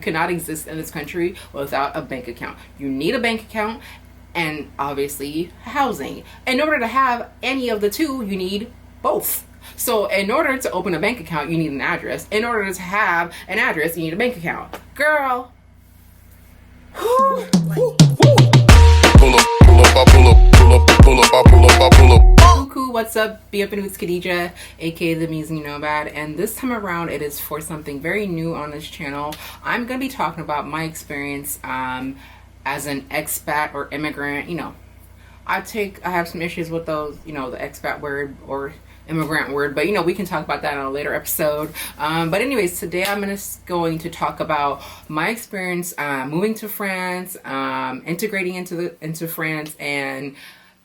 cannot exist in this country without a bank account. You need a bank account and obviously housing. In order to have any of the two, you need both. So in order to open a bank account, you need an address. In order to have an address, you need a bank account. Girl. Pull up, pull up. Coucou, what's up? Bienvenue, it's Kadija, aka the musingknomad, and this time around it is for something very new on this channel. I'm gonna be talking about my experience as an expat or immigrant. You know, I have some issues with those, you know, the expat word or immigrant word, but you know, we can talk about that in a later episode. But anyways, today I'm going to talk about my experience moving to France, integrating into France, and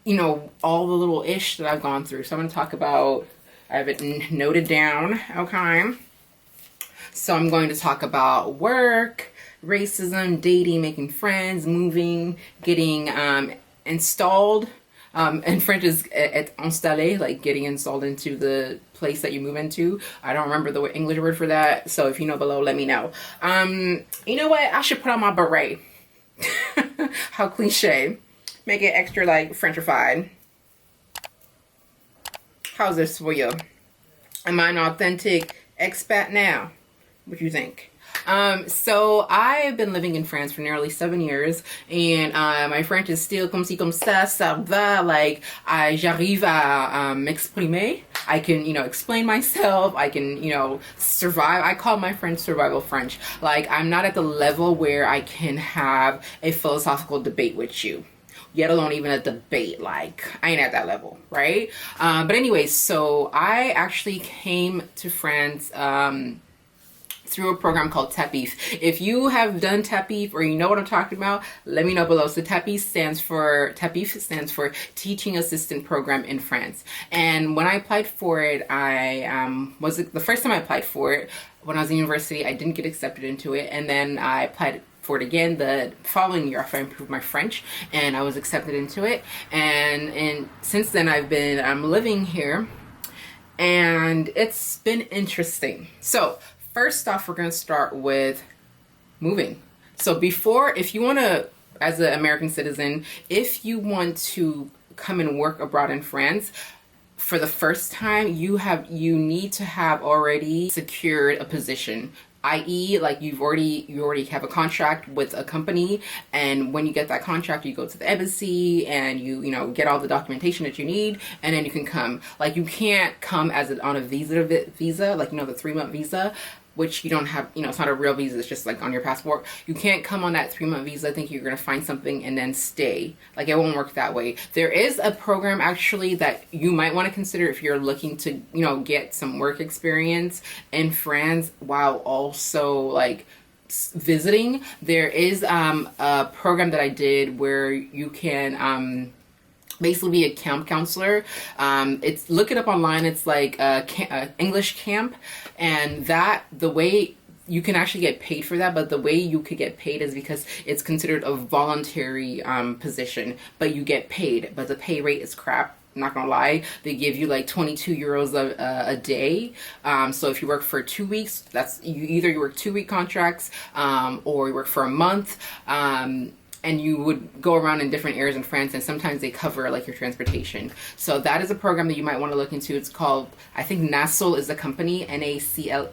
you know, all the little ish that I've gone through. So I'm going to talk about, I have it noted down, okay? So I'm going to talk about work, racism, dating, making friends, moving, getting installed. In French is être installé, like getting installed into the place that you move into. I don't remember the English word for that, so if you know below, let me know. You know what? I should put on my beret. How cliche. Make it extra like Frenchified. How's this for you? Am I an authentic expat now? What do you think? So I've been living in France for nearly 7 years, and my French is still comme ci comme ça va, like j'arrive à m'exprimer. I can, you know, explain myself. I can, you know, survive. I call my French survival French. Like, I'm not at the level where I can have a philosophical debate with you, yet alone even a debate. Like, I ain't at that level, right? But anyways, so I actually came to France through a program called Tapif. If you have done Tapif or you know what I'm talking about, let me know below. So Tapif stands for Teaching Assistant Program in France. And when I applied for it, the first time I applied for it when I was in university, I didn't get accepted into it, and then I applied for it again the following year after I improved my French, and I was accepted into it. And since then I've been living here, and it's been interesting. So first off, we're going to start with moving. So if you want to, as an American citizen, if you want to come and work abroad in France for the first time, you need to have already secured a position, i.e. like you already have a contract with a company, and when you get that contract, you go to the embassy and you get all the documentation that you need, and then you can come. Like, you can't come on a visa, like, you know, the 3-month visa, which you don't have, you know, it's not a real visa, it's just like on your passport. You can't come on that 3-month visa thinking you're going to find something and then stay. Like, it won't work that way. There is a program actually that you might want to consider if you're looking to, you know, get some work experience in France while also like visiting. There is a program that I did where you can basically be a camp counselor. Look it up online. It's like a English camp, and the way you can actually get paid for that, but the way you could get paid is because it's considered a voluntary position, but you get paid, but the pay rate is crap. I'm not gonna lie. They give you like 22 euros a day. So if you work for 2 weeks, you work 2-week contracts, or you work for a month. And you would go around in different areas in France, and sometimes they cover like your transportation. So that is a program that you might want to look into. It's called, I think NACLE is the company, NACLE.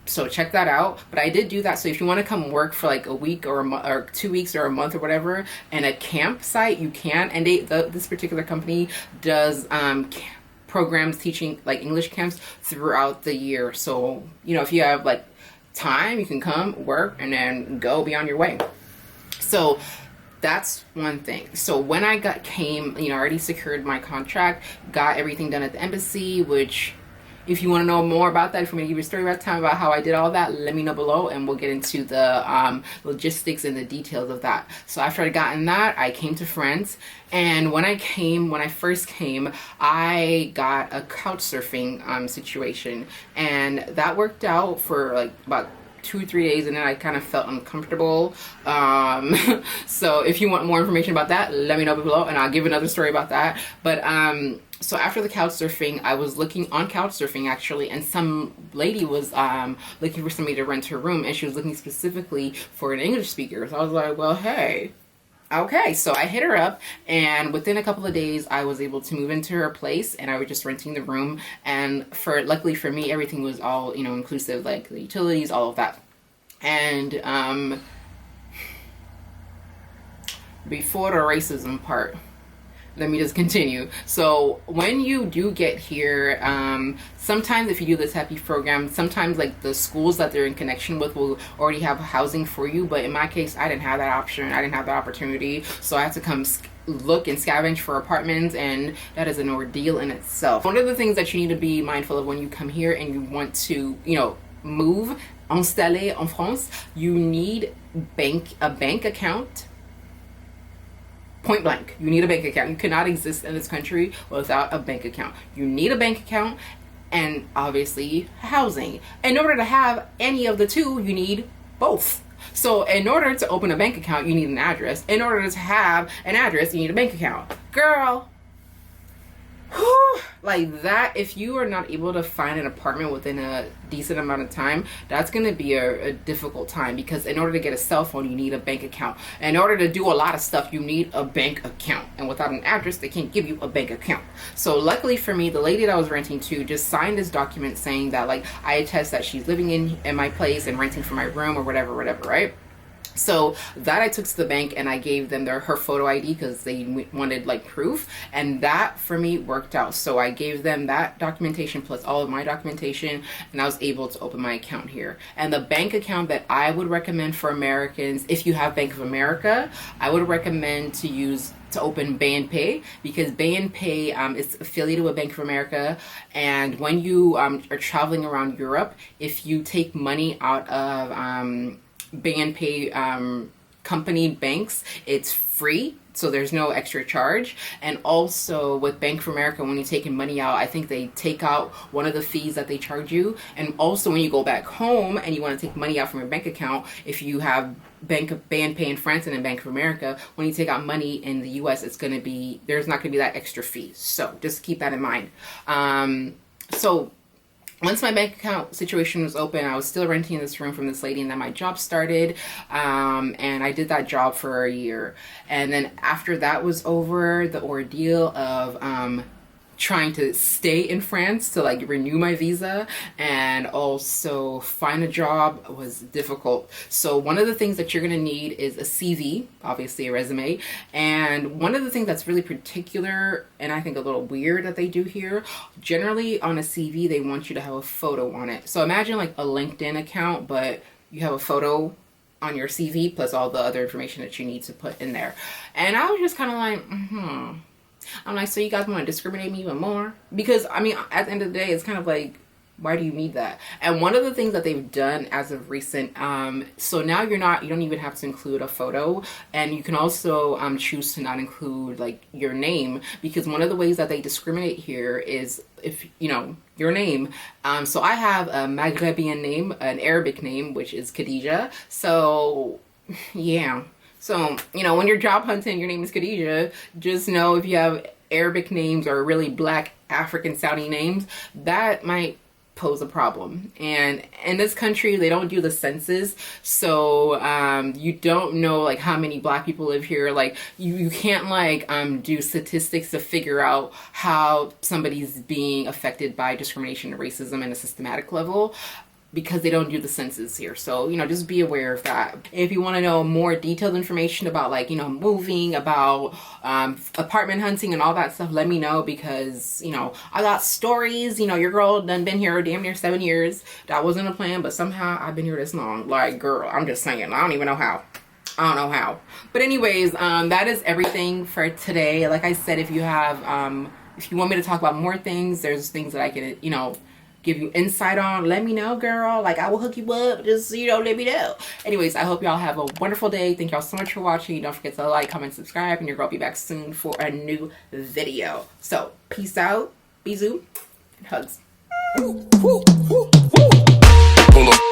So check that out. But I did do that. So if you want to come work for like a week or 2 weeks or a month or whatever in a campsite, you can. And this particular company does programs teaching like English camps throughout the year. So, you know, if you have like time, you can come work and then go be on your way. So that's one thing. So when I already secured my contract, got everything done at the embassy, which if you want to know more about that, if I'm going to give you a story about time about how I did all that, let me know below and we'll get into the logistics and the details of that. So after I gotten that, I came to France, and when I first came, I got a couch surfing situation, and that worked out for like about 2-3 days, and then I kind of felt uncomfortable. So if you want more information about that, let me know below, and I'll give another story about that. But so after the couch surfing, I was looking on couch surfing actually, and some lady was looking for somebody to rent her room, and she was looking specifically for an English speaker. So I was like, well, hey. Okay, so I hit her up, and within a couple of days I was able to move into her place, and I was just renting the room. And luckily for me, everything was all, you know, inclusive, like the utilities, all of that. And before the racism part, let me just continue. So when you do get here, sometimes if you do the Tapif program, sometimes like the schools that they're in connection with will already have housing for you. But in my case, I didn't have that option. I didn't have that opportunity. So I had to come look and scavenge for apartments, and that is an ordeal in itself. One of the things that you need to be mindful of when you come here and you want to, you know, move, installer en France, you need a bank account. Point blank, you need a bank account. You cannot exist in this country without a bank account. You need a bank account, and obviously housing. In order to have any of the two, you need both. So in order to open a bank account, you need an address. In order to have an address, you need a bank account. Girl, whew, like that, if you are not able to find an apartment within a decent amount of time, that's going to be a difficult time, because in order to get a cell phone, you need a bank account. In order to do a lot of stuff, you need a bank account, and without an address, they can't give you a bank account. So luckily for me, the lady that I was renting to just signed this document saying that, like, I attest that she's living in my place and renting for my room or whatever, right? So that I took to the bank, and I gave them her photo ID because they wanted like proof, and that for me worked out. So I gave them that documentation plus all of my documentation, and I was able to open my account here. And the bank account that I would recommend for Americans, if you have Bank of America, I would recommend to open BNP, because BNP is affiliated with Bank of America. And when you are traveling around Europe, if you take money out of BNP company banks, it's free, so there's no extra charge. And also with Bank of America, when you're taking money out, I think they take out one of the fees that they charge you. And also when you go back home and you want to take money out from your bank account, if you have BNP in France and then Bank of America, when you take out money in the US, there's not going to be that extra fee. So just keep that in mind. So once my bank account situation was open, I was still renting this room from this lady, and then my job started, and I did that job for a year. And then after that was over, the ordeal of trying to stay in France to like renew my visa and also find a job was difficult. So one of the things that you're going to need is a CV, obviously a resume. And one of the things that's really particular, and I think a little weird that they do here, generally on a CV, they want you to have a photo on it. So imagine like a LinkedIn account, but you have a photo on your CV plus all the other information that you need to put in there. And I was just kind of like, I'm like, so you guys want to discriminate me even more? Because, I mean, at the end of the day, it's kind of like, why do you need that? And one of the things that they've done as of recent, so now you don't even have to include a photo, and you can also choose to not include like your name, because one of the ways that they discriminate here is if, you know, your name. So I have a Maghrebian name, an Arabic name, which is Kadija. So, yeah. So, you know, when you're job hunting, your name is Kadija, just know if you have Arabic names or really black African sounding names, that might pose a problem. And in this country, they don't do the census, so you don't know like how many black people live here. Like you can't like do statistics to figure out how somebody's being affected by discrimination and racism in a systematic level, because they don't do the census here. So, you know, just be aware of that. If you want to know more detailed information about like, you know, moving, about apartment hunting and all that stuff, let me know, because, you know, I got stories. You know, your girl done been here damn near 7 years. That wasn't a plan, but somehow I've been here this long. Like, girl, I'm just saying, I don't even know how. I don't know how. But anyways, that is everything for today. Like I said, if you have, if you want me to talk about more things, there's things that I can, you know, give you insight on, let me know, girl. Like, I will hook you up. Just, you know, let me know. Anyways, I hope y'all have a wonderful day. Thank y'all so much for watching. Don't forget to like, comment, subscribe, and your girl will be back soon for a new video. So, peace out, bisous, and hugs. Pull up,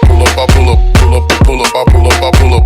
pull up, I pull up. pull up, I pull up, I pull up.